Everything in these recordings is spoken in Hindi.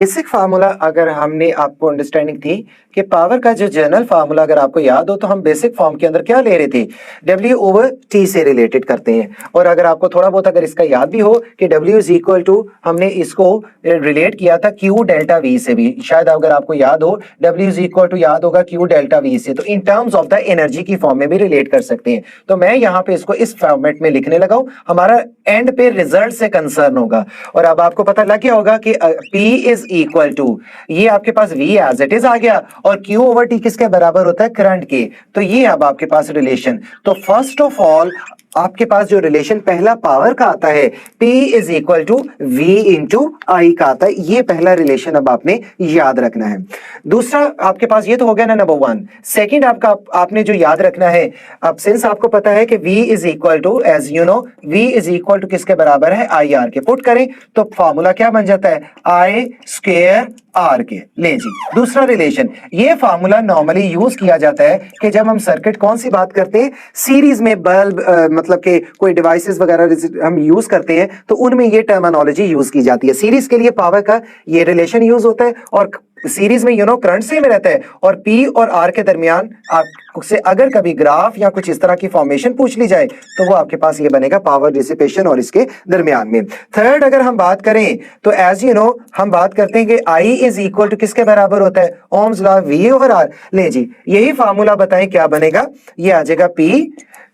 बेसिक फार्मूला अगर हमने आपको अंडरस्टैंडिंग थी कि पावर का जो जनरल फार्मूला अगर आपको याद हो तो हम बेसिक फॉर्म के अंदर क्या ले रहे थे, W ओवर T से रिलेटेड करते हैं। और अगर आपको थोड़ा बहुत अगर इसका याद भी हो कि W इज इक्वल टू हमने इसको रिलेट किया था Q डेल्टा V से भी, शायद अगर आपको याद हो W इज इक्वल टू याद होगा Q डेल्टा V से, तो in terms of the energy की फॉर्म में भी रिलेट कर सकते हैं। तो मैं यहाँ पे इसको इस फॉर्मेट में लिखने लगा हूं, हमारा एंड पे रिजल्ट से कंसर्न होगा। और अब आपको पता लग गया होगा कि P इज इक्वल टू, ये आपके पास V एज इट इज आ गया और Q ओवर T किसके बराबर होता है, करंट के। तो ये अब आपके पास रिलेशन, तो फर्स्ट ऑफ ऑल आपके पास जो रिलेशन पहला पावर का आता है P is equal to V into I का आता है, ये पहला रिलेशन अब आपने याद रखना है। दूसरा आपके पास ये तो हो गया ना नंबर वन। सेकंड आपने जो याद रखना है, अब सिंस आपको पता है कि V is equal to as you know V is equal to किसके बराबर है, आई आर के। पुट करें तो फॉर्मूला क्या बन जाता है, आई स्क्वायर आर के। ले जी दूसरा रिलेशन, ये फार्मूला नॉर्मली यूज किया जाता है कि जब हम सर्किट कौन सी बात करते हैं, सीरीज में बल्ब मतलब के कोई डिवाइसेस वगैरह हम यूज करते हैं तो उनमें ये टर्मिनोलॉजी यूज की जाती है। सीरीज के लिए पावर का ये रिलेशन यूज होता है और सीरीज में करंट सेम रहता है। और P और R के दरमियान आपसे अगर कभी ग्राफ या कुछ इस तरह की फॉर्मेशन पूछ ली जाए तो वो आपके पास ये बनेगा पावर डिसिपेशन और इसके दरमियान में। थर्ड अगर हम बात करें तो एज यू नो हम बात करते हैं कि I इज इक्वल टू किसके बराबर होता है, Ohm's law V over R। ले जी यही फार्मूला बताएं क्या बनेगा, ये आ जाएगा P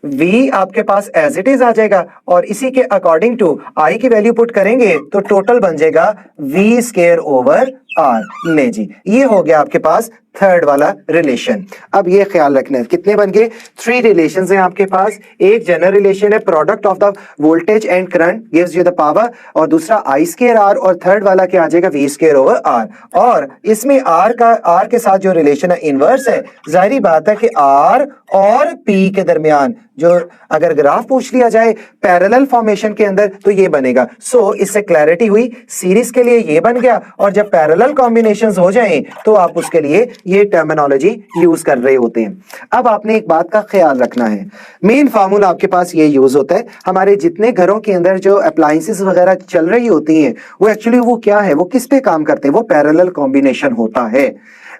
V आपके पास एज इट इज आ जाएगा और इसी के अकॉर्डिंग टू I की वैल्यू पुट करेंगे तो टोटल बन जाएगा V स्क्वायर ओवर R। ले जी ये हो गया आपके पास थर्ड वाला रिलेशन। अब ये ख्याल रखना है कितने बन गए, 3 रिलेशंस हैं आपके पास। एक जनरल रिलेशन है product of the voltage and current gives you the power, और दूसरा आई स्क्वायर आर, और थर्ड वाला क्या आ जाएगा, वी स्क्वायर ओवर आर। और इसमें आर के साथ जो रिलेशन है इनवर्स है। जाहिर बात है कि आर और पी के दरमियान जो अगर ग्राफ पूछ लिया जाए पैरेलल फॉर्मेशन के अंदर तो ये बनेगा। सो इससे क्लैरिटी हुई, सीरीज के लिए ये बन गया और जब पैरेलल कॉम्बिनेशंस हो जाएं तो आप उसके लिए ये टर्मिनोलॉजी यूज कर रहे होते हैं। अब आपने एक बात का ख्याल रखना है, मेन फार्मूला आपके पास ये यूज होता है। हमारे जितने घरों के अंदर जो अप्लायंसेस वगैरह चल रही होती हैं वो एक्चुअली वो क्या है, वो किस पे काम करते हैं, वो पैरेलल कॉम्बिनेशन होता है।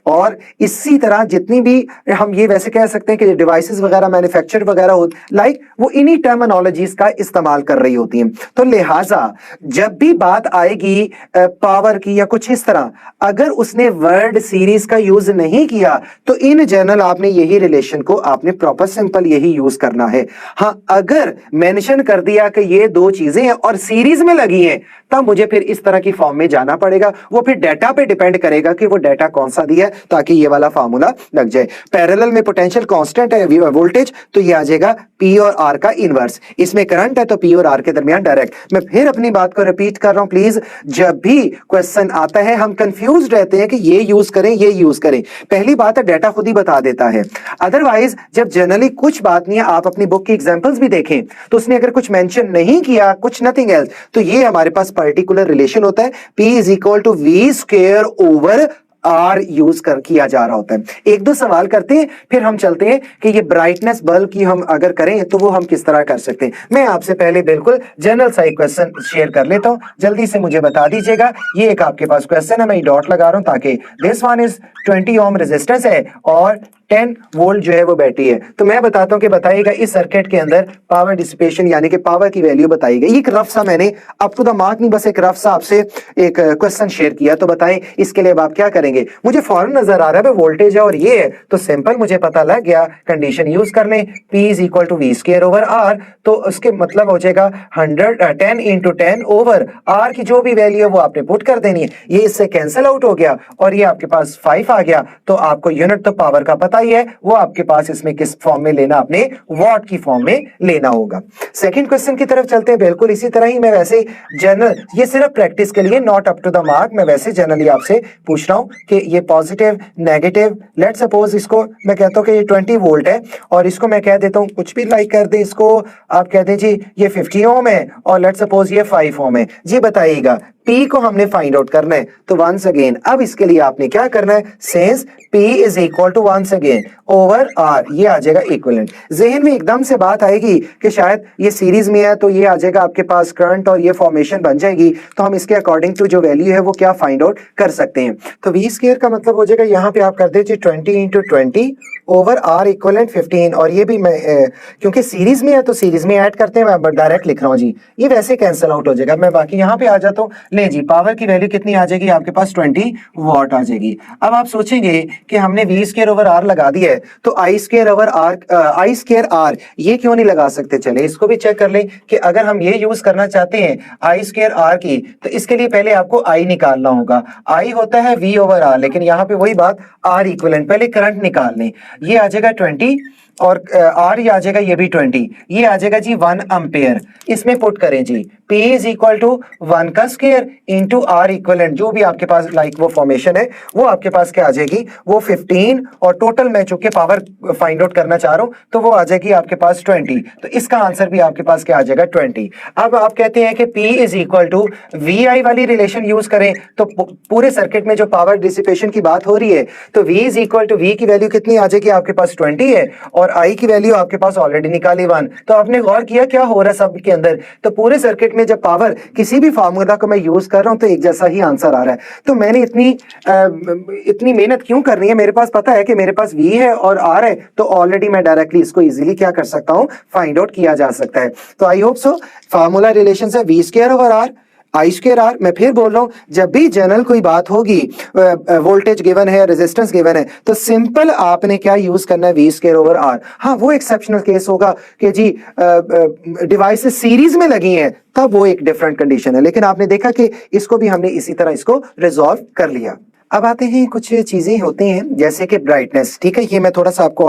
और इसी तरह जितनी भी हम ये वैसे कह सकते हैं कि डिवाइसेस वगैरह मैन्युफैक्चर वगैरह हो लाइक वो इन्हीं टर्मिनोलॉजीज का इस्तेमाल कर रही होती हैं। तो लिहाजा जब भी बात आएगी पावर की या कुछ इस तरह, अगर उसने वर्ड सीरीज का यूज नहीं किया तो इन जनरल आपने यही रिलेशन को आपने प्रॉपर सिंपल यही यूज करना है। हाँ अगर मेंशन कर दिया कि ये दो चीजें हैं और सीरीज में लगी हैं तब मुझे फिर इस तरह की फॉर्म में जाना पड़ेगा। वो फिर डाटा पे डिपेंड करेगा कि वो डाटा कौन सा दिया है ताकि ये वाला फार्मूला लग जाए। पैरेलल में पोटेंशियल कांस्टेंट है वोल्टेज तो ये आ जाएगा P और R का इनवर्स, इसमें करंट है तो P और R के दरमियान डायरेक्ट। मैं फिर अपनी बात को रिपीट कर रहा हूं प्लीज, जब भी क्वेश्चन आता है हम कंफ्यूज रहते हैं कि ये यूज करें ये यूज करें। पहली बात है डाटा खुद ही बता देता है, अदरवाइज जब जनरली कुछ बात नहीं है, आप अपनी बुक की एग्जांपल्स भी देखें तो उसने अगर कुछ मेंशन नहीं किया कुछ नथिंग एल्स तो ये हमारे पास पर्टिकुलर रिलेशन होता है P is equal to V square over R use कर किया जा रहा होता है। एक दो सवाल करते हैं फिर हम चलते हैं कि ये ब्राइटनेस बल्ब की हम अगर करें तो वो हम किस तरह कर सकते हैं। मैं आपसे पहले बिल्कुल जनरल सा एक क्वेश्चन शेयर कर लेता हूं, जल्दी से मुझे बता दीजिएगा। ये एक आपके पास क्वेश्चन है, मैं डॉट लगा रहा हूं ताकि this one is 20 ohm resistance है और 10 वोल्ट जो है वो बैटरी है। तो मैं बताता हूं कि बताइएगा इस सर्किट के अंदर पावर डिसिपेशन यानी कि पावर की वैल्यू बताइएगा। ये एक रफ सा मैंने अप टू द मार्क नहीं बस एक रफ सा आपसे एक क्वेश्चन शेयर किया, तो बताएं इसके लिए अब आप क्या करेंगे। मुझे फौरन नजर आ रहा है वोल्टेज है और ये है तो सिंपल मुझे पता लग गया, कंडीशन यूज कर लें P is equal to V square over R, तो उसके मतलब हो जाएगा 10 इंटू 10 ओवर R की जो भी वैल्यू है वो आपने पुट कर देनी है। ये इससे कैंसिल आउट हो गया और ये आपके पास 5 आ गया। तो आपको यूनिट तो पावर का पता ही है, वो आपके पास इसमें किस फॉर्म में लेना, आपने वॉट की फॉर्म में लेना होगा। सेकंड क्वेश्चन की तरफ चलते हैं। बिल्कुल इसी तरह ही मैं वैसे जनरल, ये सिर्फ प्रैक्टिस के लिए not up to the mark, मैं वैसे जनरली आपसे पूछ रहा हूं कि ये पॉजिटिव नेगेटिव, लेट सपोज इसको मैं कहता हूं कि ये 20 वोल्ट है और इसको मैं कह देता हूं कुछ भी लाइक कर दे, इसको आप कह दें जी ये 50 ओम है और लेट सपोज ये 5 ओम है। जी बताइएगा P को हमने फाइंड आउट करना है। तो वंस अगेन अब इसके लिए आपने क्या करना है, since P is equal to once again gain over R, ये आ जाएगा इक्विवेलेंट। जहन में एकदम से बात आएगी कि शायद ये सीरीज में है तो ये आ जाएगा आपके पास करंट और ये फॉर्मेशन बन जाएगी, तो हम इसके अकॉर्डिंग टू जो वैल्यू है वो क्या फाइंड आउट कर सकते हैं। तो वी स्क्वायर का मतलब हो जाएगा यहाँ पे आप कर दीजिए 20 इंटू 20 ओवर आर इक्वलेंट 15, और ये भी मैं क्योंकि सीरीज में है तो सीरीज में ऐड करते हैं, मैं डायरेक्ट लिख रहा हूँ जी, ये वैसे कैंसिल आउट हो जाएगा। मैं बाकी यहाँ पे आ जाता हूँ, ले जी पावर की वैल्यू कितनी आ जाएगी आपके पास 20 वॉट आ जाएगी। अब आप सोचेंगे कि हमने वी स्क्वायर ओवर आर लगा दिया है तो I square over R, I square R ये क्यों नहीं लगा सकते। चले इसको भी चेक कर लें कि अगर हम ये यूज करना चाहते हैं आई स्क्वायर आर की, तो इसके लिए पहले आपको आई निकालना होगा। आई होता है वी ओवर आर, लेकिन यहाँ पे वही बात आर इक्विवेलेंट, पहले करंट निकाल लें। ये आ जाएगा 20 और आर ये आ जाएगा ये भी 20, ये आ जाएगा जी 1 एम्पेयर। इसमें पुट करें जी P इज इक्वल टू 1 का स्क्वायर इंटू आर इक्विवेलेंट, जो भी आपके पास लाइक वो फॉर्मेशन है वो आपके पास क्या आ जाएगी, वो 15, और टोटल मैं चूंकि पावर फाइंड आउट करना चाह रहा हूं तो वो आ जाएगी आपके पास 20, तो इसका आंसर भी आपके पास क्या आ जाएगा 20। अब आप कहते हैं कि P is equal to VI वाली रिलेशन यूज करें तो पूरे सर्किट में जो पावर डिसिपेशन की बात हो रही है तो V is equal to V की वैल्यू कितनी आ जाएगी आपके पास 20 है, और I की वैल्यू आपके पास ऑलरेडी निकाली 1। तो आपने गौर किया क्या हो रहा है सब के अंदर, तो पूरे सर्किट में जब पावर किसी भी फार्मूला को मैं यूज कर रहा हूं तो एक जैसा ही आंसर आ रहा है। तो मैंने इतनी मेहनत क्यों करनी है, मेरे पास पता है कि मेरे पास V है और R है, तो ऑलरेडी मैं डायरेक्टली इसको इजीली क्या कर सकता हूं, फाइंड आउट किया जा सकता है। तो I hope so formula relation है V square over R I square R. मैं फिर बोल रहा हूं, जब भी जनरल कोई बात होगी, वोल्टेज गिवन है, रेजिस्टेंस गिवन है, तो सिंपल आपने क्या यूज करना है, वी स्क्वायर ओवर आर। हाँ वो एक्सेप्शनल केस होगा कि जी डिवाइसेस सीरीज में लगी हैं, तब वो एक डिफरेंट कंडीशन है, लेकिन आपने देखा कि इसको भी हमने इसी तरह इसको रिजॉल्व कर लिया। अब आते हैं कुछ चीजें होती हैं जैसे कि ब्राइटनेस, ठीक है, ये मैं थोड़ा सा आपको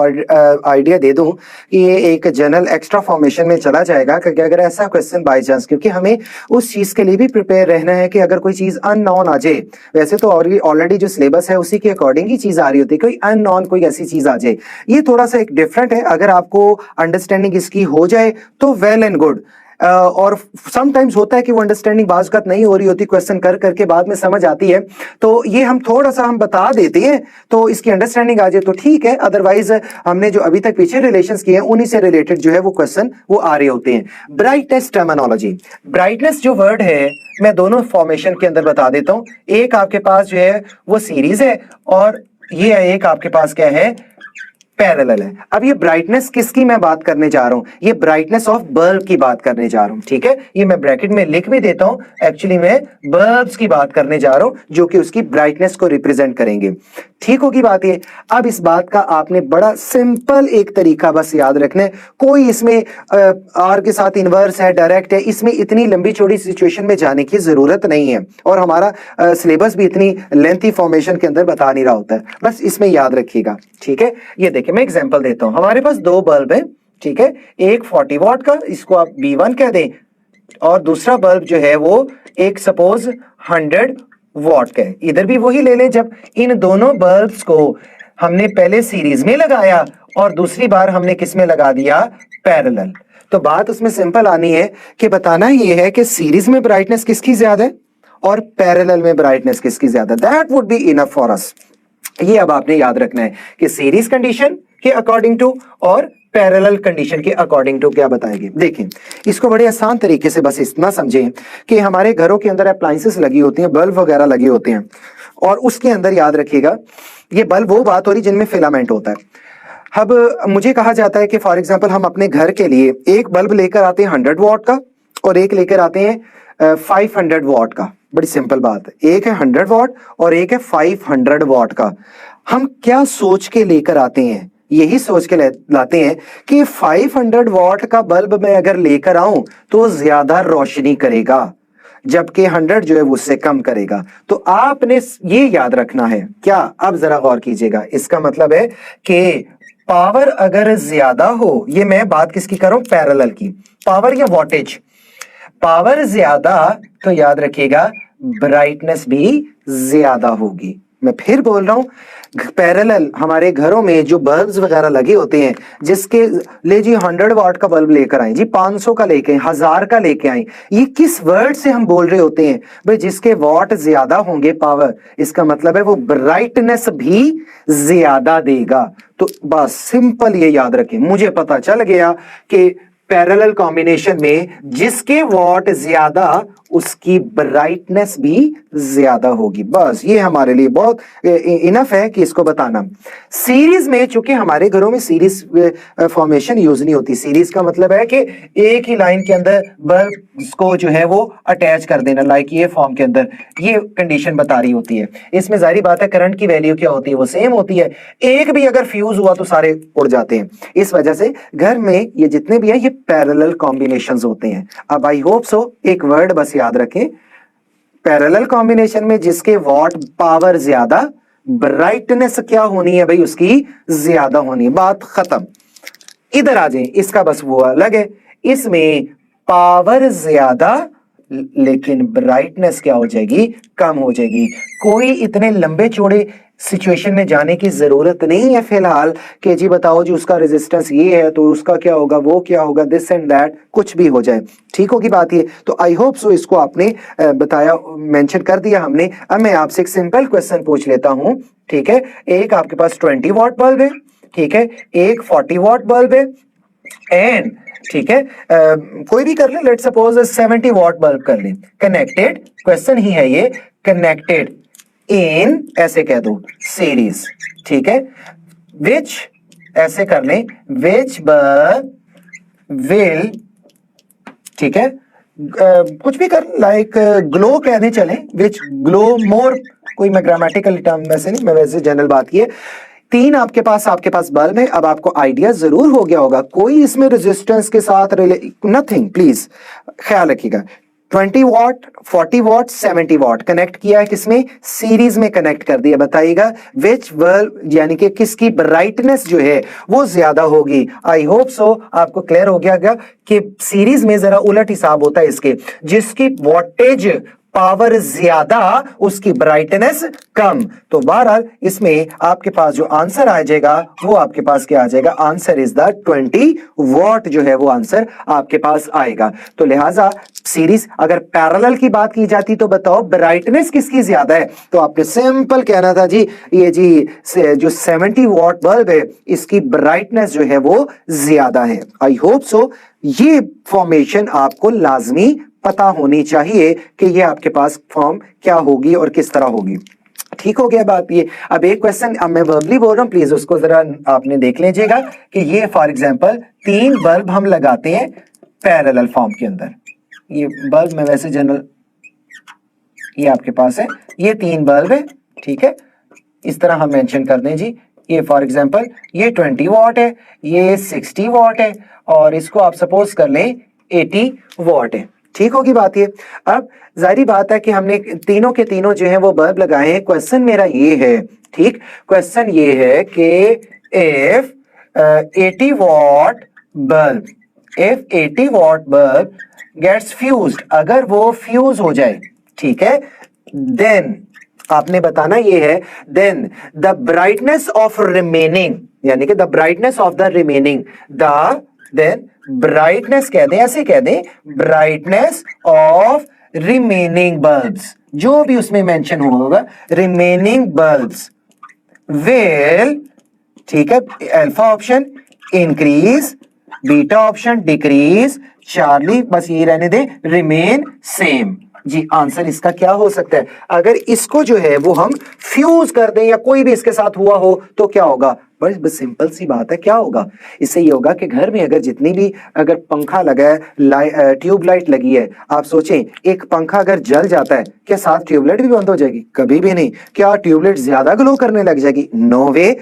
आइडिया दे दूं कि ये एक जनरल एक्स्ट्रा फॉर्मेशन में चला जाएगा, क्योंकि अगर ऐसा क्वेश्चन बाय चांस, क्योंकि हमें उस चीज के लिए भी प्रिपेयर रहना है कि अगर कोई चीज अननोन आ जाए, वैसे तो ऑलरेडी जो सिलेबस है उसी के अकॉर्डिंग ही चीज आ रही होती है, कोई अननोन कोई ऐसी चीज आ जाए, ये थोड़ा सा एक डिफरेंट है। अगर आपको अंडरस्टैंडिंग इसकी हो जाए तो वेल एंड गुड, और समटाइम्स होता है कि वो अंडरस्टैंडिंग बाज़ नहीं हो रही होती, क्वेश्चन कर करके बाद में समझ आती है, तो ये हम थोड़ा सा हम बता देते हैं तो इसकी अंडरस्टैंडिंग आ जाए तो ठीक है, अदरवाइज हमने जो अभी तक पीछे रिलेशंस किए हैं उन्हीं से रिलेटेड जो है वो क्वेश्चन वो आ रहे होते हैं। ब्राइटनेस टर्मिनोलॉजी, ब्राइटनेस जो वर्ड है मैं दोनों फॉर्मेशन के अंदर बता देता हूं। एक आपके पास जो है वो सीरीज है और ये एक आपके पास क्या है, पैरेलल है। अब ये ब्राइटनेस किसकी मैं बात करने जा रहा हूं, ये ब्राइटनेस ऑफ बल्ब की बात करने जा रहा हूं, ठीक है, ये मैं ब्रैकेट में लिख भी देता हूं, एक्चुअली मैं बल्ब्स की बात करने जा रहा हूं जो कि उसकी ब्राइटनेस को रिप्रेजेंट करेंगे। ठीक होगी बात ये। अब इस बात का आपने बड़ा सिंपल एक तरीका बस याद रखना है, कोई इसमें आर के साथ इनवर्स है, डायरेक्ट है, इसमें इतनी लंबी चौड़ी सिचुएशन में जाने की जरूरत नहीं है, और हमारा सिलेबस भी इतनी लेंथी फॉर्मेशन के अंदर बता नहीं रहा होता है, बस इसमें याद रखिएगा, ठीक है। ये देखिए मैं एग्जांपल देता हूं, हमारे पास दो बल्ब है, ठीक है, एक 40 वॉट का, इसको आप B1 कह दें, और दूसरा बल्ब जो है वो एक सपोज 100 वॉट का है, इधर भी वही ले लें। जब इन दोनों बल्ब्स को हमने पहले सीरीज में लगाया और दूसरी बार हमने किस में लगा दिया, पैरेलल, तो बात उसमें सिंपल आनी है कि बताना ये है कि सीरीज में ब्राइटनेस किसकी ज्यादा है और पैरेलल में ब्राइटनेस किसकी ज्यादा, that would be enough for us. ये अब आपने याद रखना है कि सीरीज कंडीशन के अकॉर्डिंग टू और पैरेलल कंडीशन के अकॉर्डिंग टू क्या बताएंगे। देखें इसको बड़े आसान तरीके से बस इतना समझें कि हमारे घरों के अंदर अप्लायंसेस लगी होती हैं, बल्ब वगैरह लगे होते हैं, और उसके अंदर याद रखिएगा ये बल्ब वो बात हो रही जिनमें फिलामेंट होता है। अब मुझे कहा जाता है कि फॉर एग्जाम्पल हम अपने घर के लिए एक बल्ब लेकर आते हैं 100 वॉट का और एक लेकर आते हैं 500 वॉट का। बड़ी सिंपल बात है, एक है 100 वॉट और एक है 500 वॉट का। हम क्या सोच के लेकर आते हैं, यही सोच के लाते हैं कि 500 वॉट का बल्ब मैं अगर लेकर आऊं तो ज्यादा रोशनी करेगा, जबकि 100 जो है वो उससे कम करेगा। तो आपने ये याद रखना है क्या, अब जरा गौर कीजिएगा, इसका मतलब है कि पावर अगर ज्यादा हो, ये मैं बात किसकी कर रहा हूं, पैरेलल की, पावर या वोल्टेज, पावर ज्यादा तो याद रखिएगा ब्राइटनेस भी ज्यादा होगी। मैं फिर बोल रहा हूं, पैरेलल हमारे घरों में जो बल्ब्स वगैरह लगे होते हैं, जिसके ले जी 100 वाट का बल्ब लेकर आए जी, 500 का लेके आए, 1000 का लेके आए, ये किस वर्ड से हम बोल रहे होते हैं भाई? जिसके वाट ज्यादा होंगे पावर, इसका मतलब है वो ब्राइटनेस भी ज्यादा देगा। तो बस सिंपल ये याद रखें, मुझे पता चल गया कि पैरेलल कॉम्बिनेशन में जिसके वॉट ज्यादा उसकी ब्राइटनेस भी ज्यादा होगी। बस ये हमारे लिए बहुत इनफ है कि इसको बताना। सीरीज में चूंकि हमारे घरों में सीरीज फॉर्मेशन यूज नहीं होती। सीरीज का मतलब है कि एक ही लाइन के अंदर बल्ब को जो है वो अटैच कर देना, लाइक ये फॉर्म के अंदर ये कंडीशन बता रही होती है। इसमें जाहिर बात है करंट की वैल्यू क्या होती है, वो सेम होती है। एक भी अगर फ्यूज हुआ तो सारे उड़ जाते हैं। इस वजह से घर में ये जितने भी हैं ये पैरेलल कॉम्बिनेशंस होते हैं। अब आई होप सो एक वर्ड बस याद रखें, पैरेलल कॉम्बिनेशन में जिसके वॉट पावर ज्यादा, ब्राइटनेस क्या होनी है भाई? उसकी ज्यादा होनी है, बात खत्म। इधर आ जाए, इसका बस वो अलग है, इसमें पावर ज्यादा लेकिन ब्राइटनेस क्या हो जाएगी? कम हो जाएगी। कोई इतने लंबे चौड़े सिचुएशन में जाने की जरूरत नहीं है फिलहाल कि जी बताओ जी उसका रेजिस्टेंस ये है तो उसका क्या होगा, वो क्या होगा, दिस एंड दैट, कुछ भी हो जाए। ठीक होगी बात ये? तो आई होप सो इसको आपने बताया, मेंशन कर दिया हमने। अब मैं आपसे एक सिंपल क्वेश्चन पूछ लेता हूं, ठीक है? एक आपके पास 20 वॉट बल्ब है, ठीक है, एक 40 वॉट बल्ब है, एंड ठीक है कोई भी कर ले, लेट सपोज 70 वॉट बल्ब कर ले, कनेक्टेड, क्वेश्चन ही है ये, कनेक्टेड इन, ऐसे कह दो, सीरीज, ठीक है, विच, ऐसे कर ले, विच बल्ब विल, ठीक है, कुछ भी कर, लाइक ग्लो कह दे चले, विच ग्लो मोर, कोई मैं ग्रामेटिकल टर्म वैसे नहीं, मैं वैसे जनरल बात की है। तीन आपके पास बल्ब है। अब आपको आइडिया जरूर हो गया होगा, कोई इसमें रेजिस्टेंस के साथ नथिंग, प्लीज ख्याल रखिएगा। 20 वॉट, 40 वॉट, 70 वॉट कनेक्ट किया है, किसमें? सीरीज में कनेक्ट कर दिया। बताइएगा विच बल्ब, यानी कि किसकी ब्राइटनेस जो है वो ज्यादा होगी। आई होप सो आपको क्लियर हो गया कि सीरीज में जरा उलट हिसाब होता है इसके, जिसकी वॉटेज पावर ज्यादा उसकी ब्राइटनेस कम। तो बहरहाल इसमें आपके पास जो आंसर आ जाएगा वो आपके पास क्या आ जाएगा? आंसर इज द 20 वॉट जो है वो आंसर आपके पास आएगा। तो लिहाजा सीरीज अगर पैरेलल की बात की जाती तो बताओ ब्राइटनेस किसकी ज्यादा है? तो आपने सिंपल कहना था जी ये जी जो 70 वॉट बल्ब है इसकी ब्राइटनेस जो है वो ज्यादा है। आई होप सो ये फॉर्मेशन आपको लाजमी पता होनी चाहिए कि ये आपके पास फॉर्म क्या होगी और किस तरह होगी। ठीक हो गया बात ये? अब एक क्वेश्चन, अब मैं वर्बली बोल रहा हूं, प्लीज उसको जरा आपने देख लीजिएगा कि ये फॉर एग्जांपल 3 बल्ब हम लगाते हैं पैरेलल फॉर्म के अंदर। ये बल्ब में वैसे जनरल ये आपके पास है, ये 3 बल्ब है, ठीक है, इस तरह हम मेंशन कर दें जी। ये फॉर एग्जांपल ये 20 वॉट है, ये 60 वॉट है, और इसको आप सपोज कर लें 80 वॉट है। ठीक होगी बात ये? अब जाहिर बात है कि हमने तीनों के तीनों जो है वो बल्ब लगाए हैं। क्वेश्चन मेरा ये है, ठीक, क्वेश्चन ये है कि if 80 watt bulb, if 80 watt bulb gets fused, अगर वो फ्यूज हो जाए, ठीक है, देन आपने बताना ये है, then the brightness of remaining, यानी कि the brightness of the remaining, the then brightness कह दें, ऐसे कह दें, ब्राइटनेस ऑफ रिमेनिंग बल्ब्स, जो भी उसमें मेंशन हुआ होगा, रिमेनिंग बल्ब्स विल, ठीक है, alpha option increase, beta option decrease, Charlie बस ये रहने दे, रिमेन सेम। जी आंसर इसका क्या हो सकता है? अगर इसको जो है वो हम फ्यूज कर दें या कोई भी इसके साथ हुआ हो तो क्या होगा? बस सिंपल सी बात है, क्या होगा? इससे ये होगा कि घर में अगर जितनी भी अगर पंखा लगा है, ट्यूबलाइट लगी है, आप सोचें एक पंखा अगर जल जाता है क्या साथ ट्यूबलाइट भी बंद हो जाएगी? कभी भी नहीं। क्या ट्यूबलाइट ज्यादा ग्लो करने लग जाएगी? नो वे।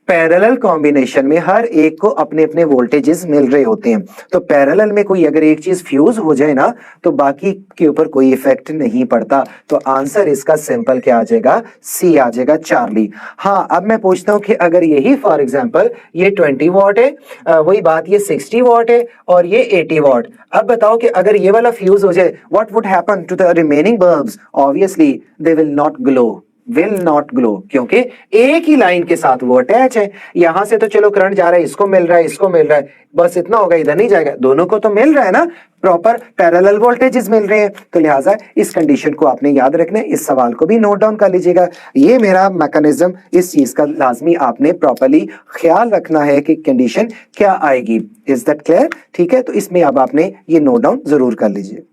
पैरेलल कॉम्बिनेशन में हर एक को अपने अपने वोल्टेजेस मिल रहे होते हैं, तो पैरेलल में कोई अगर एक चीज फ्यूज हो जाए ना तो बाकी के ऊपर कोई इफेक्ट नहीं पड़ता। तो आंसर इसका सिंपल क्या आ जाएगा? सी आ जाएगा, चार्ली। हाँ, अब मैं पूछता हूं कि अगर यही फॉर एग्जांपल ये 20 वॉट है, वही बात ये 60 वॉट है और ये 80 वॉट, अब बताओ कि अगर ये वाला फ्यूज हो जाए, what would happen to the remaining bulbs? Obviously they will not glow. Will not glow, क्योंकि एक ही लाइन के साथ वो अटैच है। यहां से तो चलो करंट जा रहा है, इसको मिल रहा है, इसको मिल रहा है, बस इतना होगा, इधर नहीं जाएगा, दोनों को तो मिल रहा है ना, प्रॉपर पैरेलल वोल्टेजेस मिल रहे हैं। तो लिहाजा इस कंडीशन को आपने याद रखना है। इस सवाल को भी नोट डाउन कर लीजिएगा। ये मेरा मैकेनिज्म, इस चीज का लाजमी आपने प्रॉपरली ख्याल रखना है कि कंडीशन क्या आएगी। Is that clear? ठीक है, तो इसमें अब आपने ये नोट डाउन जरूर कर लीजिए।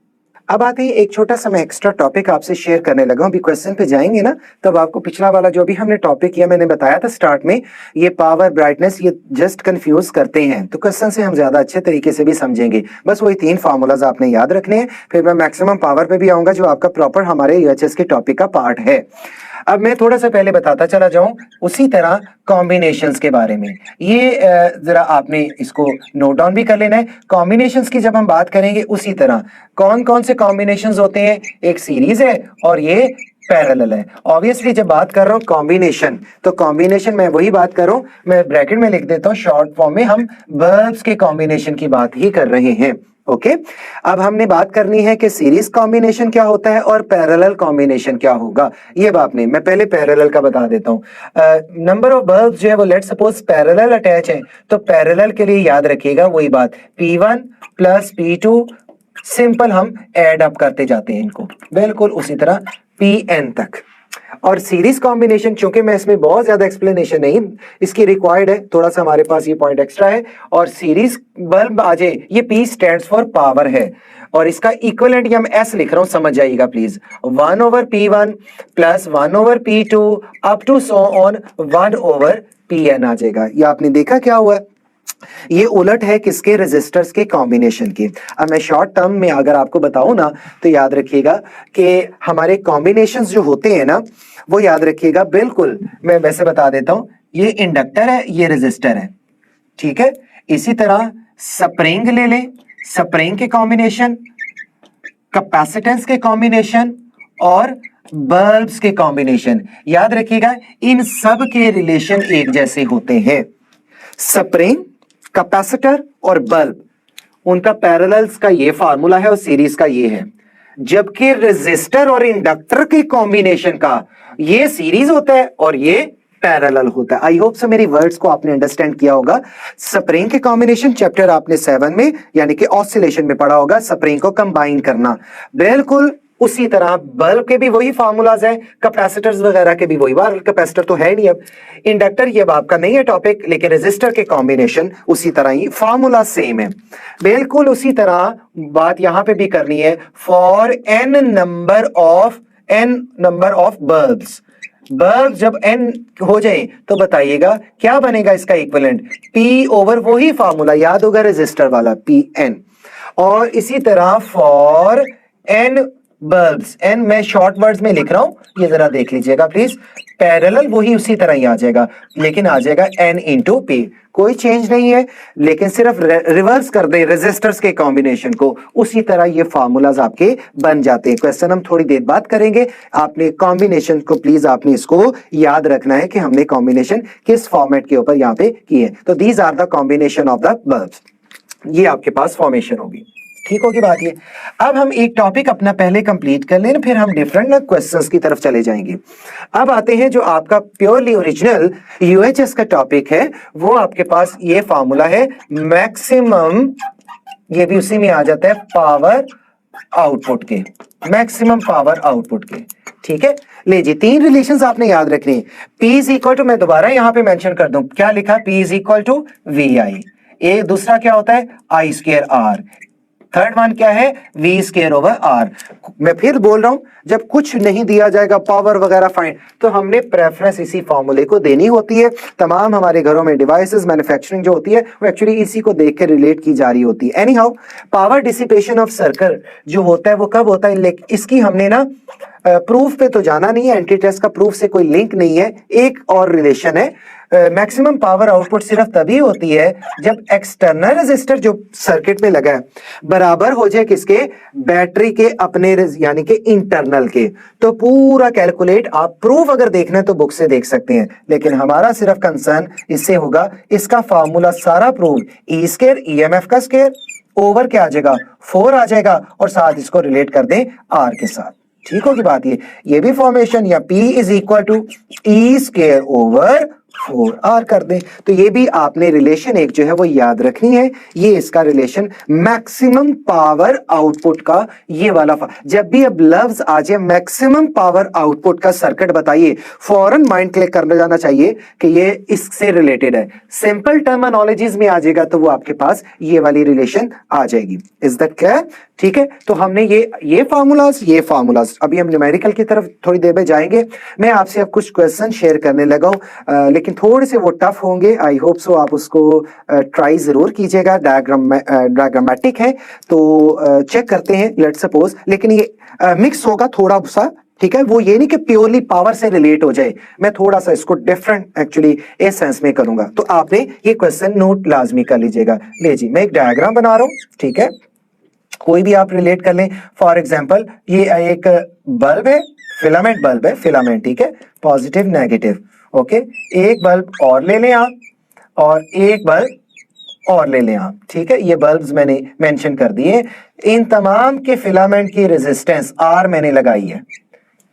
अब आते हैं एक छोटा सा मैं एक्स्ट्रा टॉपिक आपसे शेयर करने लगा हूं। अभी क्वेश्चन पे जाएंगे ना, तब आपको पिछला वाला जो भी हमने टॉपिक किया, मैंने बताया था स्टार्ट में, ये पावर ब्राइटनेस ये जस्ट कंफ्यूज करते हैं, तो क्वेश्चन से हम ज्यादा अच्छे तरीके से भी समझेंगे। बस वही 3 फार्मूलाज आपने याद रखने हैं, फिर मैं मैक्सिमम पावर पे भी आऊंगा जो आपका प्रॉपर हमारे यूएचएस के टॉपिक का पार्ट है। अब मैं थोड़ा सा पहले बताता चला जाऊं उसी तरह कॉम्बिनेशंस के बारे में। ये जरा आपने इसको नोट डाउन भी कर लेना है। कॉम्बिनेशंस की जब हम बात करेंगे उसी तरह कौन कौन से कॉम्बिनेशंस होते हैं, एक सीरीज है और ये पैरेलल है। ऑब्वियसली जब बात कर रहा हूं कॉम्बिनेशन, तो कॉम्बिनेशन मैं वही बात कर रहा हूं, मैं ब्रैकेट में लिख देता हूं शॉर्ट फॉर्म में, हम वर्ब्स के कॉम्बिनेशन की बात ही कर रहे हैं। ओके अब हमने बात करनी है कि सीरीज कॉम्बिनेशन क्या होता है और पैरेलल कॉम्बिनेशन क्या होगा। ये बात नहीं, मैं पहले पैरेलल का बता देता हूं। नंबर ऑफ वर्ब्स जो है वो लेट सपोज पैरेलल अटैच है, तो पैरेलल के लिए याद रखिएगा वही बात, P1 प्लस P2, सिंपल हम एड अप करते जाते हैं इनको, बिल्कुल उसी तरह Pn तक। और सीरीज कॉम्बिनेशन, चूंकि मैं इसमें बहुत ज्यादा एक्सप्लेनेशन नहीं इसकी रिक्वायर्ड है, थोड़ा सा हमारे पास ये पॉइंट एक्स्ट्रा है, और सीरीज बल्ब आ जाए, ये P स्टैंड्स फॉर पावर है और इसका इक्विवेलेंट ये हम S लिख रहा हूं, समझ जाइएगा please, 1/P1 plus 1/P2 up to so on 1/Pn आ जाएगा। ये आपने देखा क्या हुआ, ये उलट है किसके, रेजिस्टर्स के कॉम्बिनेशन की। अब मैं शॉर्ट टर्म में अगर आपको बताऊं ना, तो याद रखिएगा कि हमारे कॉम्बिनेशंस जो होते हैं ना, वो याद रखिएगा, बिल्कुल मैं वैसे बता देता हूं, ये इंडक्टर है, ये रेजिस्टर है, ठीक है। इसी तरह स्प्रिंग ले लें, स्प्रिंग के कॉम्बिनेशन, कैपेसिटेंस के कॉम्बिनेशन और बल्ब्स के कॉम्बिनेशन, याद रखिएगा इन सब के रिलेशन एक जैसे होते हैं। स्प्रिंग, कैपेसिटर और बल्ब, उनका पैरेलल्स का ये फार्मूला है और सीरीज का ये है, जबकि रेजिस्टर और इंडक्टर के कॉम्बिनेशन का ये सीरीज होता है और ये पैरेलल होता है। आई होप सो मेरी वर्ड्स को आपने अंडरस्टैंड किया होगा। स्प्रिंग के कॉम्बिनेशन चैप्टर आपने 7 में यानी कि ऑसिलेशन में पढ़ा होगा, स्प्रिंग को कंबाइन करना, बिल्कुल उसी तरह बल्ब के भी वही फार्मूलाज है, कैपेसिटर्स वगैरह के भी वही, बार कैपेसिटर तो है नहीं, अब इंडक्टर ये आपका नहीं है टॉपिक, लेकिन रेजिस्टर के कॉम्बिनेशन उसी तरह ही, फार्मूला सेम है, बिल्कुल उसी तरह बात यहां पे भी करनी है। For n number of bulbs, bulb जब n हो जाए तो बताइएगा क्या बनेगा इसका इक्विवेलेंट, P ओवर वही फार्मूला याद होगा रेजिस्टर वाला Pn। और इसी तरह फॉर n बल्ब्स, एन मैं शॉर्ट वर्ड्स में लिख रहा हूं, ये जरा देख लीजिएगा प्लीज, पैरेलल वही उसी तरह ही आ जाएगा, लेकिन आ जाएगा n इंटू पी, कोई चेंज नहीं है, लेकिन सिर्फ रिवर्स कर दे रेजिस्टर्स के कॉम्बिनेशन को, उसी तरह ये फार्मूलाज आपके बन जाते हैं। क्वेश्चन हम थोड़ी देर बाद करेंगे, आपने कॉम्बिनेशन को प्लीज आपने इसको याद रखना है कि हमने कॉम्बिनेशन किस फॉर्मेट के ऊपर यहाँ पे किए। तो these are the combination of the bulbs, ये आपके पास फॉर्मेशन होगी, ठीक होगी बात ये। अब हम एक टॉपिक अपना पहले कंप्लीट कर लें, फिर हम डिफरेंट क्वेश्चंस की तरफ चले जाएंगे। अब आते हैं जो आपका प्योरली ओरिजिनल यूएचएस का टॉपिक है, वो आपके पास ये फार्मूला है मैक्सिमम, ये भी उसी में आ जाता है पावर आउटपुट के, मैक्सिमम पावर आउटपुट के, ठीक है। ले जी 3 रिलेशंस आपने याद रखने, P इज इक्वल टू, मैं दोबारा यहां पे मेंशन कर दूं, क्या लिखा, P is equal to VI, एक दूसरा क्या होता है I square R, third one क्या है V स्क्वायर ओवर R। मैं फिर बोल रहा हूं, जब कुछ नहीं दिया जाएगा पावर वगैरह फाइंड, तो हमने प्रेफरेंस इसी फॉर्मूले को देनी होती है। तमाम हमारे घरों में डिवाइसेस मैन्युफैक्चरिंग जो होती है वो एक्चुअली इसी को देख के रिलेट की जा रही होती है। Any how power dissipation of circuit जो होता है वो कब होता है, इसकी हमने ना प्रूफ पे तो जाना नहीं है, एंटी टेस्ट का प्रूफ से कोई लिंक नहीं है। एक और रिलेशन है, मैक्सिमम पावर आउटपुट सिर्फ तभी होती है जब एक्सटर्नल रेजिस्टर जो सर्किट में लगा है बराबर हो जाए किसके, बैटरी के अपने यानी कि इंटरनल के। तो पूरा कैलकुलेट आप प्रूफ अगर देखना है तो बुक से देख सकते हैं, लेकिन हमारा सिर्फ कंसर्न इससे होगा, इसका फार्मूला सारा प्रूफ ई स्क्वायर ईएमएफ का स्क्वायर ओवर क्या आ जाएगा 4 आ जाएगा, और साथ इसको रिलेट कर दें आर के साथ। ठीक होगी बात ये भी फॉर्मेशन, या P is equal to E square over 4R कर दें। तो ये भी आपने रिलेशन एक जो है वो याद रखनी है, ये इसका रिलेशन मैक्सिमम पावर आउटपुट का, ये वाला जब भी अब लफ्ज आ जाए मैक्सिमम पावर आउटपुट का सर्किट बताइए, फौरन माइंड क्लिक करने जाना चाहिए कि ये इससे रिलेटेड है। सिंपल टर्मिनोलॉजीज में आ जाएगा तो वो आपके पास ये वाली रिलेशन आ जाएगी। Is that clear? ठीक है, तो हमने ये फार्मूलाज अभी हम न्यूमेरिकल की तरफ थोड़ी देर में जाएंगे। मैं आपसे अब कुछ क्वेश्चन शेयर करने लगा हूं, लेकिन थोड़े से वो टफ होंगे। आई होप सो आप उसको ट्राई जरूर कीजिएगा। डायग्रामेटिक है तो चेक करते हैं, लेट्स सपोज, लेकिन ये मिक्स होगा थोड़ा सा, ठीक है। वो ये नहीं कि प्योरली पावर से रिलेट हो जाए, मैं थोड़ा सा इसको डिफरेंट एक्चुअली इस सेंस में करूंगा। तो आपने ये क्वेश्चन नोट लाजमी कर लीजिएगा। ले जी, मैं एक डायग्राम बना रहा हूं, ठीक है, कोई भी आप रिलेट कर लें। फॉर एग्जाम्पल ये एक बल्ब है, फिलामेंट बल्ब है, फिलामेंट, ठीक है, पॉजिटिव नेगेटिव, ओके। एक बल्ब और ले लें आप, और एक बल्ब और ले लें आप, ठीक है। ये बल्ब्स मैंने मेंशन कर दिए। इन तमाम के फिलामेंट की रेजिस्टेंस R मैंने लगाई है,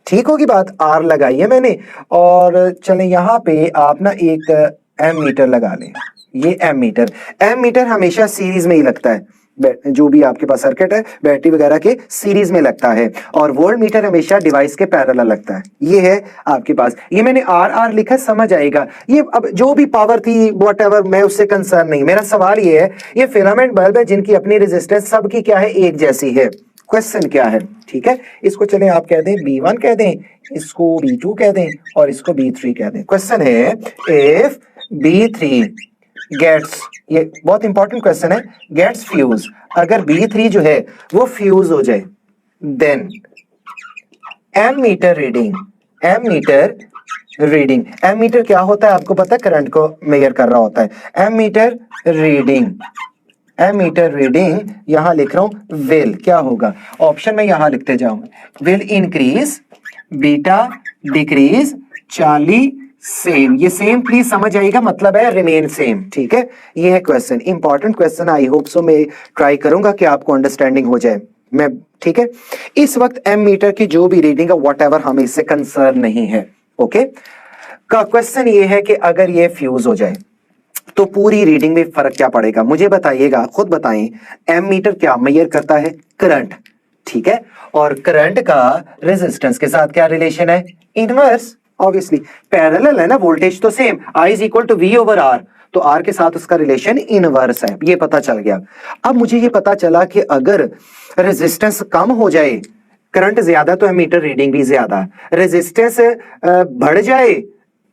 ठीक होगी बात, R लगाई है मैंने। और चलें यहां पे आप ना एक एम मीटर लगा लें। ये एम मीटर हमेशा सीरीज में ही लगता है, जो भी आपके पास सर्किट है बैटरी वगैरह के सीरीज में लगता है, और वोल्ट मीटर हमेशा डिवाइस के पैरेलल लगता है। ये है आपके पास, ये मैंने R लिखा, समझ आएगा। ये अब जो भी पावर थी व्हाटएवर, मैं उससे कंसर्न नहीं। मेरा सवाल ये है, ये फिलामेंट बल्ब है जिनकी अपनी रेजिस्टेंस सबकी क्या है, एक जैसी है। क्वेश्चन क्या है, ठीक है, इसको चले आप कह दें B1 कह दें, इसको B2 कह दें, और इसको B3 कह दें। क्वेश्चन है, इफ B3 गेट्स, ये बहुत इंपॉर्टेंट क्वेश्चन है, गेट्स फ्यूज, अगर B3 जो है वो फ्यूज हो जाए, देन एम मीटर रीडिंग क्या होता है आपको पता है, करंट को मेजर कर रहा होता है। एम मीटर रीडिंग यहां लिख रहा हूं, विल क्या होगा, ऑप्शन में यहां लिखते जाऊंगा, will increase, beta decrease, Charlie same. ये सेम प्लीज समझ आएगा, मतलब है रिमेन सेम, ठीक है। ये है क्वेश्चन, इंपॉर्टेंट क्वेश्चन। आई होप सो मैं ट्राई करूंगा कि आपको अंडरस्टैंडिंग हो जाए, मैं, ठीक है। इस वक्त एम मीटर की जो भी रीडिंग है व्हाटएवर, हमें इससे कंसर्न नहीं है, ओके। का क्वेश्चन ये है कि अगर ये फ्यूज हो जाए तो पूरी रीडिंग में फर्क क्या पड़ेगा, मुझे बताइएगा, खुद बताएं। एम मीटर क्या मेजर करता है, करंट, ठीक है, और करंट का रेजिस्टेंस के साथ क्या रिलेशन है, इनवर्स, ऑब्वियसली पैरेलल है ना, वोल्टेज तो same, I is equal to V over R, तो R के साथ उसका रिलेशन इनवर्स है, ये पता चल गया। अब मुझे ये पता चला कि अगर रेजिस्टेंस कम हो जाए, करंट ज्यादा तो एमीटर रीडिंग भी ज्यादा, रेजिस्टेंस बढ़ जाए,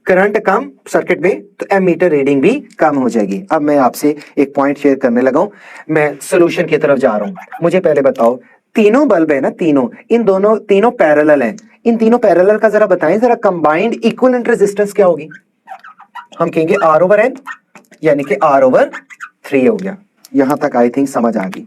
करंट कम सर्किट में, तो एमीटर रीडिंग भी कम हो जाएगी। अब मैं आपसे एक पॉइंट शेयर करने लगा हूं, मैं सोल्यूशन की तरफ जा रहा हूं। मुझे पहले बताओ, तीनों बल्ब है ना, तीनों पैरेलल हैं, इन तीनों पैरेलल का जरा बताएं, जरा कंबाइंड इक्विवेलेंट रेजिस्टेंस क्या होगी। हम कहेंगे R ओवर N, यानी कि R ओवर 3 हो गया। यहां तक आई थिंक समझ आ गई।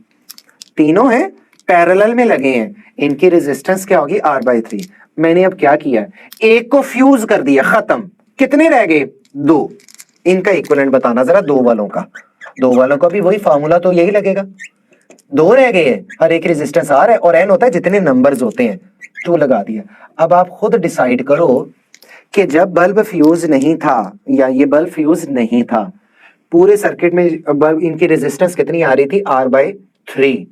तीनों हैं, पैरेलल में लगे हैं, इनकी रेजिस्टेंस क्या होगी, R/3। मैंने अब क्या किया, एक को फ्यूज कर दिया, खत्म। कितने रह गए, 2। इनका इक्विवेलेंट बताना जरा, दो वालों का भी वही फार्मूला तो यही लगेगा। 2 रह गए हैं, हर एक रेजिस्टेंस R है, और N होता है जितने नंबर्स होते हैं, 2 लगा दिया। अब आप खुद डिसाइड करो कि जब बल्ब फ्यूज नहीं था, या ये बल्ब फ्यूज नहीं था, पूरे सर्किट में बल्ब, इनकी रेजिस्टेंस कितनी आ रही थी, R/3।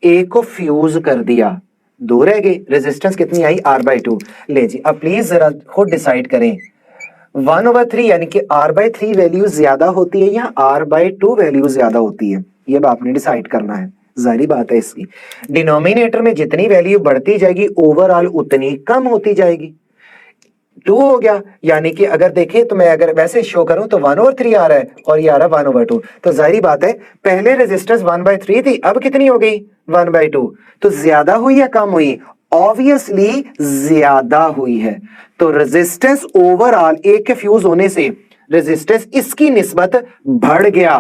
एक को फ्यूज कर दिया, 2 रह गए, रेजिस्टेंस कितनी आई, R/2। ले जी, अब प्लीज जरा खुद डिसाइड करें, 1/3 यानी कि R/3 वैल्यू ज्यादा होती है या R/2 वैल्यू ज्यादा होती है, ये आपने डिसाइड करना है। जाहिर बात है, इसकी डिनोमिनेटर में जितनी वैल्यू बढ़ती जाएगी, ओवरऑल उतनी कम होती जाएगी। 2 हो गया, यानी कि अगर देखें तो मैं अगर वैसे शो करूं तो 1/3 आ रहा है, और ये आ रहा है 1/2। तो जाहिर बात है, पहले रेजिस्टेंस 1/3 थी, अब कितनी हो गई, 1/2। तो ज्यादा हुई या कम हुई, ऑब्वियसली ज्यादा हुई है। तो रेजिस्टेंस ओवरऑल एक के फ्यूज होने से रेजिस्टेंस इसकी निस्बत बढ़ गया।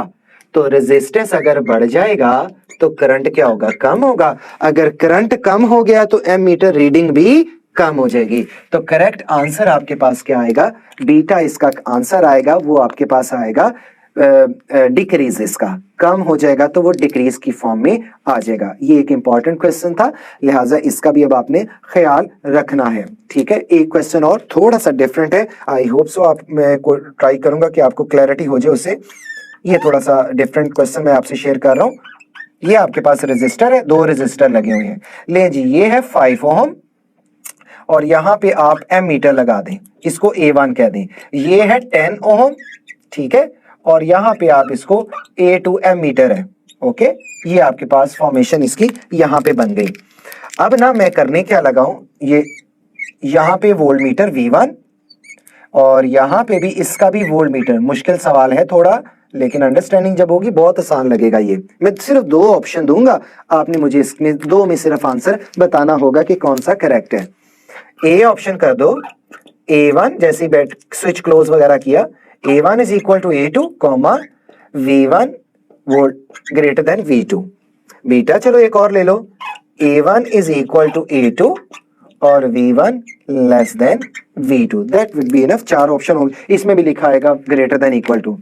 तो रेजिस्टेंस अगर बढ़ जाएगा तो करंट क्या होगा, कम होगा। अगर करंट कम हो गया तो एम मीटर रीडिंग भी कम हो जाएगी। तो करेक्ट आंसर आपके पास क्या आएगा, बीटा इसका आंसर आएगा, वो आपके पास आएगा डिक्रीज इसका कम हो जाएगा तो वो डिक्रीज की फॉर्म में आ जाएगा। ये एक इंपॉर्टेंट क्वेश्चन था, लिहाजा इसका भी अब आपने ख्याल रखना है। ठीक है, एक क्वेश्चन और थोड़ा सा डिफरेंट है, आई होप सो आप, मैं ट्राई करूंगा कि आपको क्लैरिटी हो जाए उससे। ये थोड़ा सा डिफरेंट क्वेश्चन मैं आपसे शेयर कर रहा हूँ। ये आपके पास रेजिस्टर है, 2 रेजिस्टर लगे हुए हैं। ले जी, ये है 5 ओम और यहाँ पे आप एमीटर लगा दें, इसको A1 कह दें। ये है 10 ओम, ठीक है, और यहाँ पे आप इसको A2 एमीटर है। ओके, ये आपके पास फॉर्मेशन इसकी यहाँ पे बन गई। अब ना मैं करने क्या लगाऊं, ये यहाँ पे वोल्ट मीटर V1 और यहाँ पे भी इसका भी वोल्ट मीटर। मुश्किल सवाल है थोड़ा, लेकिन अंडरस्टैंडिंग जब होगी बहुत आसान लगेगा। ये मैं सिर्फ 2 ऑप्शन दूंगा, आपने मुझे इसमें 2 में सिर्फ आंसर बताना होगा कि कौन सा करेक्ट है। ए ऑप्शन कर दो, A1 जैसे बैट स्विच क्लोज वगैरह किया, A1 is equal to A2 comma V1 volt greater than V2। बीटा चलो एक और ले लो, A1 is equal to A2 और V1 less than V2, that will be enough. 4 option होंगे, इसमें भी लिखा आएगा ग्रेटर देन इक्वल टू।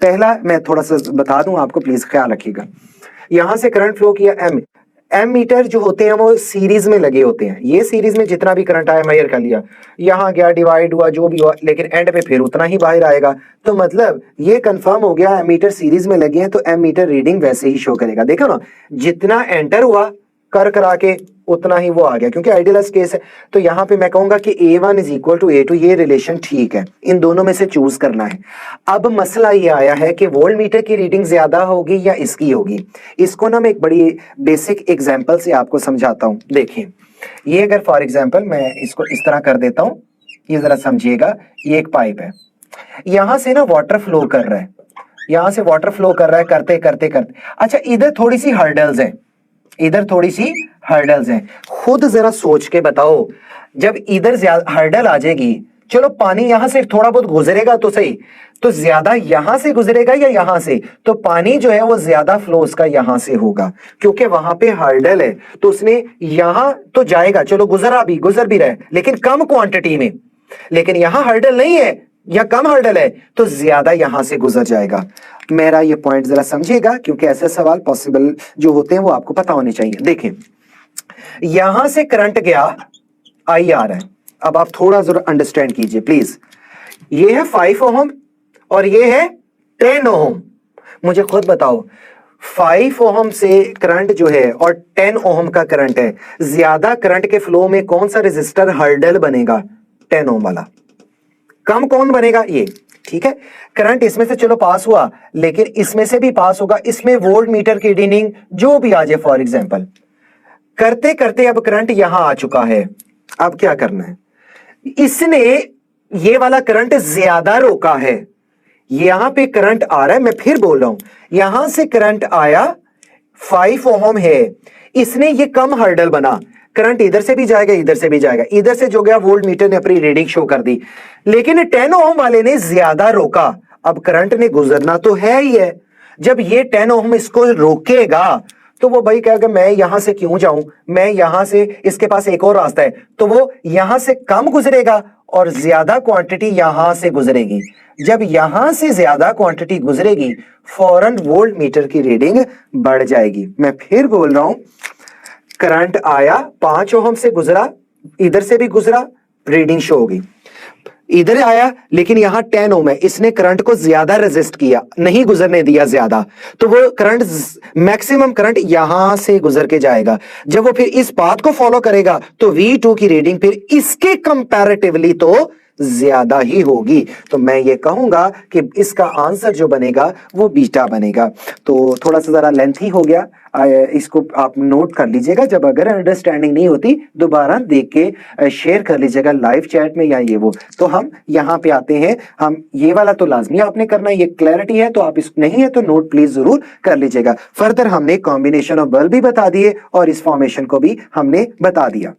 पहला मैं थोड़ा सा बता दूं आपको, प्लीज ख्याल रखिएगा। यहां से करंट फ्लो किया, एम मीटर जो होते हैं वो सीरीज में लगे होते हैं। ये सीरीज में जितना भी करंट आया मेजर कर लिया, यहाँ गया डिवाइड हुआ जो भी हुआ, लेकिन एंड पे फिर उतना ही बाहर आएगा। तो मतलब ये कंफर्म हो गया, एम मीटर सीरीज में लगे हैं तो एम मीटर रीडिंग वैसे ही शो करेगा। देखो ना, जितना एंटर हुआ कर करा के उतना ही वो आ गया, क्योंकि आइडियलाइज केस है। तो यहाँ पे मैं कहूंगा कि A1 is equal to A2, ये रिलेशन ठीक है। इन दोनों में से चूज करना है। अब मसला ये आया है कि वोल्ट मीटर की रीडिंग ज्यादा होगी या इसकी होगी। इसको ना मैं एक बड़ी बेसिक एग्जांपल से आपको समझाता हूं। देखिए, ये अगर फॉर एग्जांपल मैं इसको इस तरह कर देता हूं, ये जरा समझिएगा। ये एक पाइप है, यहां से ना वाटर फ्लो कर रहा है, यहां से वाटर फ्लो कर रहा है, करते करते करते। अच्छा, इधर थोड़ी सी हर्डल्स है, इधर थोड़ी सी हर्डल्स हैं। खुद जरा सोच के बताओ, जब इधर हर्डल आ जाएगी, चलो पानी यहां से थोड़ा बहुत गुजरेगा तो सही, तो ज्यादा यहां से गुजरेगा या यहां से? तो पानी जो है वो ज्यादा फ्लो उसका यहां से होगा, क्योंकि वहां पे हर्डल है। तो उसने यहां तो जाएगा, चलो गुजर भी रहा है, लेकिन कम क्वांटिटी में। लेकिन यहां हर्डल नहीं है या कम हर्डल है, तो ज्यादा यहां से गुजर जाएगा। मेरा ये पॉइंट जरा समझिएगा, क्योंकि ऐसे सवाल पॉसिबल जो होते हैं वो आपको पता होने चाहिए। देखें, यहां से करंट गया, आई आ रहा है। अब आप थोड़ा जरा अंडरस्टैंड कीजिए प्लीज। ये है 5 ओम और ये है 10 ओम। मुझे खुद बताओ, 5 ओम से करंट जो है और 10 ओम का करंट है, ज्यादा करंट के फ्लो में कौन सा रेजिस्टर हर्डल बनेगा? 10 ओम वाला। कम कौन बनेगा? ये। ठीक है, करंट इसमें से चलो पास हुआ, लेकिन इसमें से भी पास होगा। इसमें वोल्ट मीटर की रीडिंग जो भी आ जाए, फॉर एग्जांपल करते करते अब करंट यहां आ चुका है। अब क्या करना है? इसने ये वाला करंट ज्यादा रोका है, यहां पे करंट आ रहा है। मैं फिर बोल रहा हूं, यहां से करंट आया, 5 ओम है, इसने ये कम हर्डल बना, करंट इधर से भी जाएगा, इधर से भी जाएगा, इधर से जो गया वोल्ट मीटर ने अपनी रीडिंग शो कर दी। लेकिन 10 ओम वाले ने ज्यादा रोका, अब करंट ने गुजरना तो है ही है। जब ये 10 ओम इसको रोकेगा तो वो भाई कहेगा मैं यहां से क्यों जाऊं, मैं यहां से, इसके पास एक और रास्ता है, तो वो यहां से कम गुजरेगा और ज्यादा क्वांटिटी यहां से गुजरेगी। जब यहां से ज्यादा क्वांटिटी गुजरेगी, फौरन वोल्ट मीटर की रीडिंग बढ़ जाएगी। मैं फिर बोल रहा हूं, करंट आया, 5 ओम से गुजरा, इधर से भी गुजरा, रीडिंग शो होगी। इधर आया, लेकिन यहां 10 ओम है, इसने करंट को ज्यादा रेजिस्ट किया, नहीं गुजरने दिया ज्यादा, तो वो करंट, मैक्सिमम करंट यहां से गुजर के जाएगा। जब वो फिर इस पाथ को फॉलो करेगा तो V2 की रीडिंग फिर इसके कंपैरेटिवली तो ज्यादा ही होगी। तो मैं ये कहूंगा कि इसका आंसर जो बनेगा वो बीटा बनेगा। तो थोड़ा सा जरा लेंथी हो गया, इसको आप नोट कर लीजिएगा। जब अगर अंडरस्टैंडिंग नहीं होती दोबारा देख के शेयर कर लीजिएगा लाइव चैट में या ये वो। तो हम यहाँ पे आते हैं, हम ये वाला तो लाजमी आपने करना है, ये क्लैरिटी है, तो आप इस नहीं है तो नोट प्लीज जरूर कर लीजिएगा। फर्दर हमने कॉम्बिनेशन ऑफ बल्ब भी बता दिए और इस फॉर्मेशन को भी हमने बता दिया।